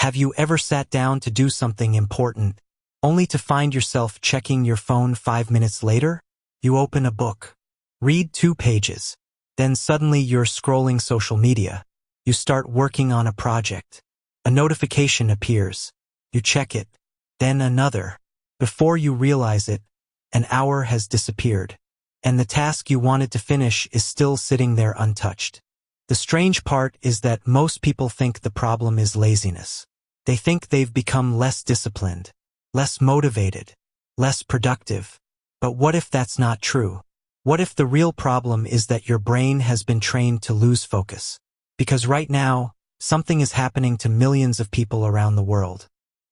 Have you ever sat down to do something important, only to find yourself checking your phone 5 minutes later? You open a book, read 2 pages, then suddenly you're scrolling social media. You start working on a project. A notification appears. You check it, then another. Before you realize it, an hour has disappeared, and the task you wanted to finish is still sitting there untouched. The strange part is that most people think the problem is laziness. They think they've become less disciplined, less motivated, less productive. But what if that's not true? What if the real problem is that your brain has been trained to lose focus? Because right now, something is happening to millions of people around the world.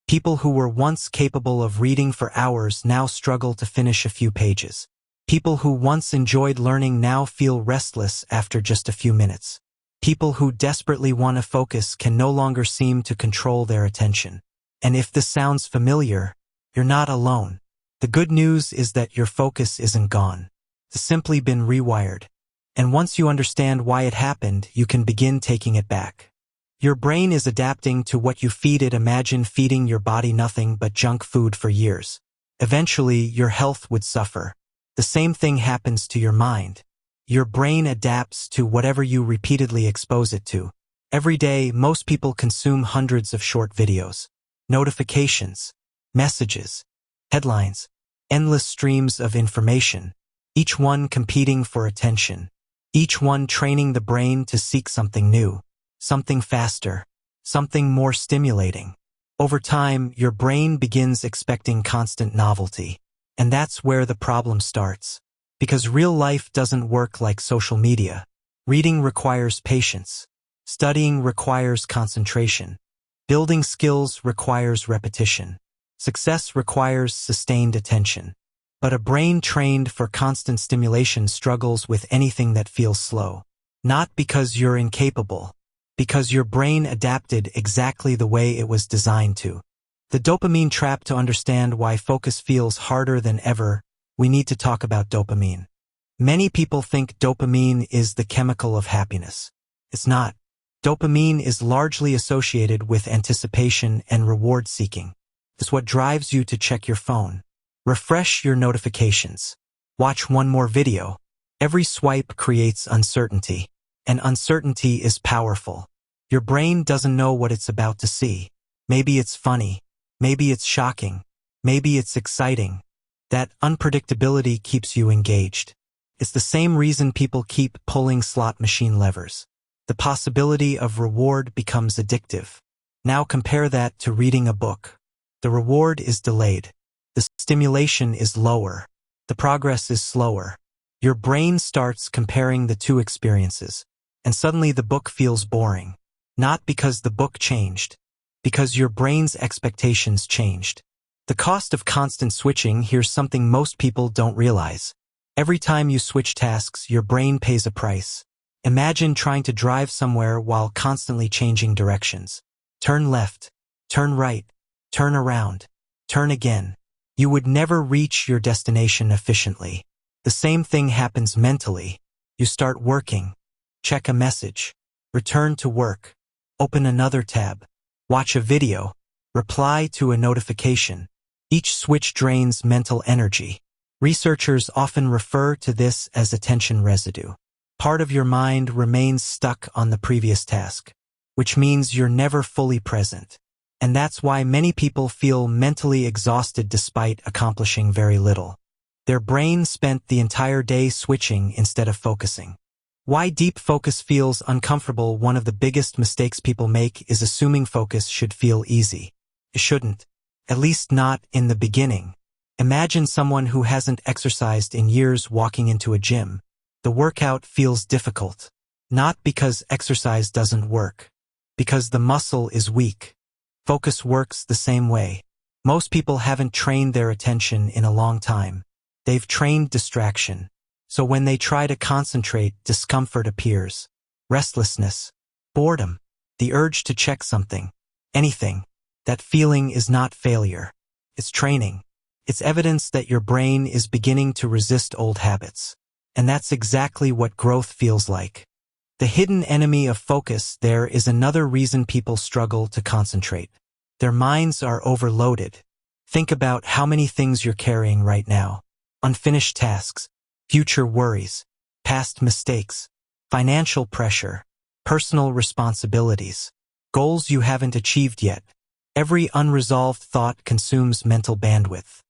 People who were once capable of reading for hours now struggle to finish a few pages. People who once enjoyed learning now feel restless after just a few minutes. People who desperately want to focus can no longer seem to control their attention. And if this sounds familiar, you're not alone. The good news is that your focus isn't gone. It's simply been rewired. And once you understand why it happened, you can begin taking it back. Your brain is adapting to what you feed it. Imagine feeding your body nothing but junk food for years. Eventually, your health would suffer. The same thing happens to your mind. Your brain adapts to whatever you repeatedly expose it to. Every day, most people consume hundreds of short videos, notifications, messages, headlines, endless streams of information, each one competing for attention, each one training the brain to seek something new, something faster, something more stimulating. Over time, your brain begins expecting constant novelty. And that's where the problem starts. Because real life doesn't work like social media. Reading requires patience. Studying requires concentration. Building skills requires repetition. Success requires sustained attention. But a brain trained for constant stimulation struggles with anything that feels slow. Not because you're incapable, because your brain adapted exactly the way it was designed to. The dopamine trap. To understand why focus feels harder than ever, we need to talk about dopamine. Many people think dopamine is the chemical of happiness. It's not. Dopamine is largely associated with anticipation and reward seeking. It's what drives you to check your phone, refresh your notifications, watch one more video. Every swipe creates uncertainty, and uncertainty is powerful. Your brain doesn't know what it's about to see. Maybe it's funny, maybe it's shocking, maybe it's exciting. That unpredictability keeps you engaged. It's the same reason people keep pulling slot machine levers. The possibility of reward becomes addictive. Now compare that to reading a book. The reward is delayed. The stimulation is lower. The progress is slower. Your brain starts comparing the two experiences, and suddenly the book feels boring. Not because the book changed, because your brain's expectations changed. The cost of constant switching. Here's something most people don't realize. Every time you switch tasks, your brain pays a price. Imagine trying to drive somewhere while constantly changing directions. Turn left, turn right, turn around, turn again. You would never reach your destination efficiently. The same thing happens mentally. You start working, check a message, return to work, open another tab, watch a video, reply to a notification. Each switch drains mental energy. Researchers often refer to this as attention residue. Part of your mind remains stuck on the previous task, which means you're never fully present. And that's why many people feel mentally exhausted despite accomplishing very little. Their brain spent the entire day switching instead of focusing. Why deep focus feels uncomfortable. One of the biggest mistakes people make is assuming focus should feel easy. It shouldn't. At least not in the beginning. Imagine someone who hasn't exercised in years walking into a gym. The workout feels difficult. Not because exercise doesn't work. Because the muscle is weak. Focus works the same way. Most people haven't trained their attention in a long time. They've trained distraction. So when they try to concentrate, discomfort appears. Restlessness, boredom, the urge to check something, anything. That feeling is not failure. It's training. It's evidence that your brain is beginning to resist old habits. And that's exactly what growth feels like. The hidden enemy of focus there is another reason people struggle to concentrate. Their minds are overloaded. Think about how many things you're carrying right now. Unfinished tasks, future worries, past mistakes, financial pressure, personal responsibilities, goals you haven't achieved yet. Every unresolved thought consumes mental bandwidth.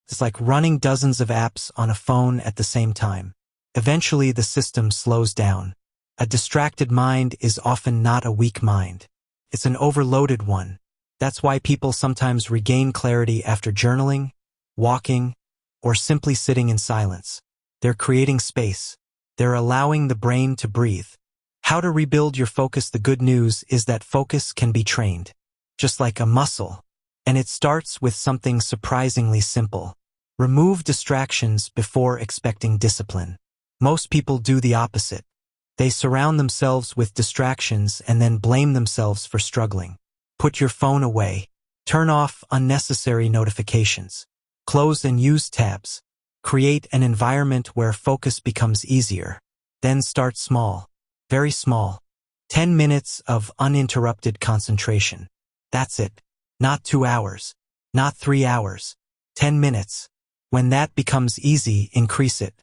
It's like running dozens of apps on a phone at the same time. Eventually, the system slows down. A distracted mind is often not a weak mind. It's an overloaded one. That's why people sometimes regain clarity after journaling, walking, or simply sitting in silence. They're creating space. They're allowing the brain to breathe. How to rebuild your focus? The good news is that focus can be trained, just like a muscle. And it starts with something surprisingly simple. Remove distractions before expecting discipline. Most people do the opposite. They surround themselves with distractions and then blame themselves for struggling. Put your phone away. Turn off unnecessary notifications. Close and use tabs. Create an environment where focus becomes easier. Then start small. Very small. 10 minutes of uninterrupted concentration. That's it. Not 2 hours. Not 3 hours. 10 minutes. When that becomes easy, increase it.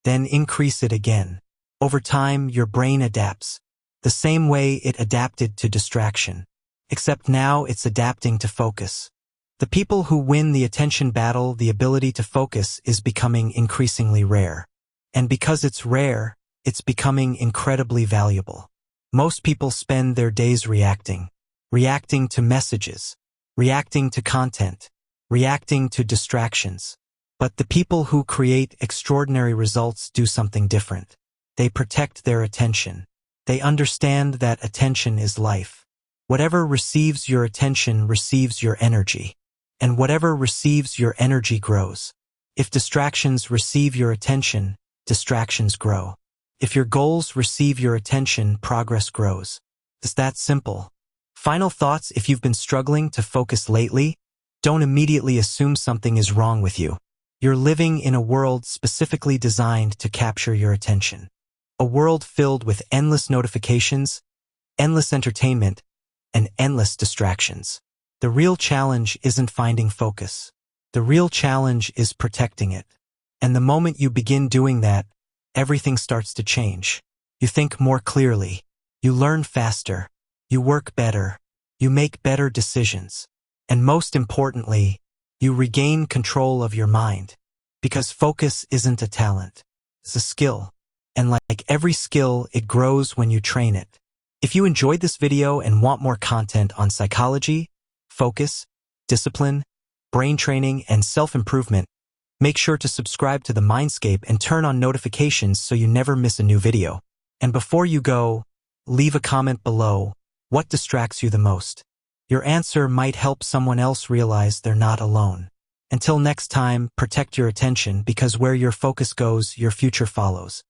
Then increase it again. Over time, your brain adapts. The same way it adapted to distraction. Except now it's adapting to focus. The people who win the attention battle, the ability to focus, is becoming increasingly rare. And because it's rare, it's becoming incredibly valuable. Most people spend their days reacting to messages, reacting to content, reacting to distractions. But the people who create extraordinary results do something different. They protect their attention. They understand that attention is life. Whatever receives your attention receives your energy. And whatever receives your energy grows. If distractions receive your attention, distractions grow. If your goals receive your attention, progress grows. It's that simple. Final thoughts: if you've been struggling to focus lately, don't immediately assume something is wrong with you. You're living in a world specifically designed to capture your attention. A world filled with endless notifications, endless entertainment, and endless distractions. The real challenge isn't finding focus. The real challenge is protecting it. And the moment you begin doing that, everything starts to change. You think more clearly. You learn faster. You work better. You make better decisions. And most importantly, you regain control of your mind. Because focus isn't a talent. It's a skill. And like every skill, it grows when you train it. If you enjoyed this video and want more content on psychology, focus, discipline, brain training, and self-improvement, make sure to subscribe to the Mindscape and turn on notifications so you never miss a new video. And before you go, leave a comment below. What distracts you the most? Your answer might help someone else realize they're not alone. Until next time, protect your attention, because where your focus goes, your future follows.